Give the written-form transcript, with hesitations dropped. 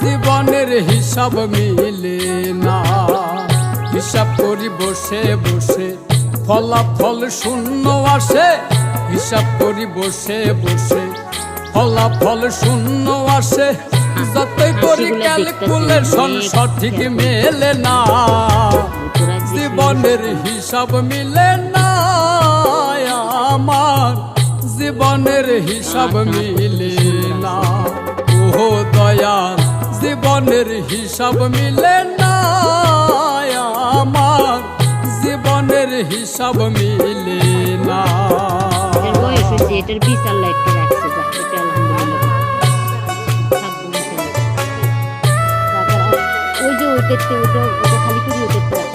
জীবনের হিসাব মিলে না। হিসাব করি বসে বসে ফলাফল শূন্য আসে। হিসাব করি বসে বসে ফলাফল শূন্য আসে। যতই করি ক্যালকুলেশন সঠিক মেলে না। জীবনের হিসাব মিলে না আমার, জীবনের হিসাব মিলে না। ও দয়াল জীবনের হিসাব মিলে না আমার, জীবনের হিসাব মিলে না। বয়স হয়েছে, এটার বিচার লাইটটা রাখছে, এটা আলহামদুলিল্লাহ। ওই যে ওইটা খালি করে ওইটা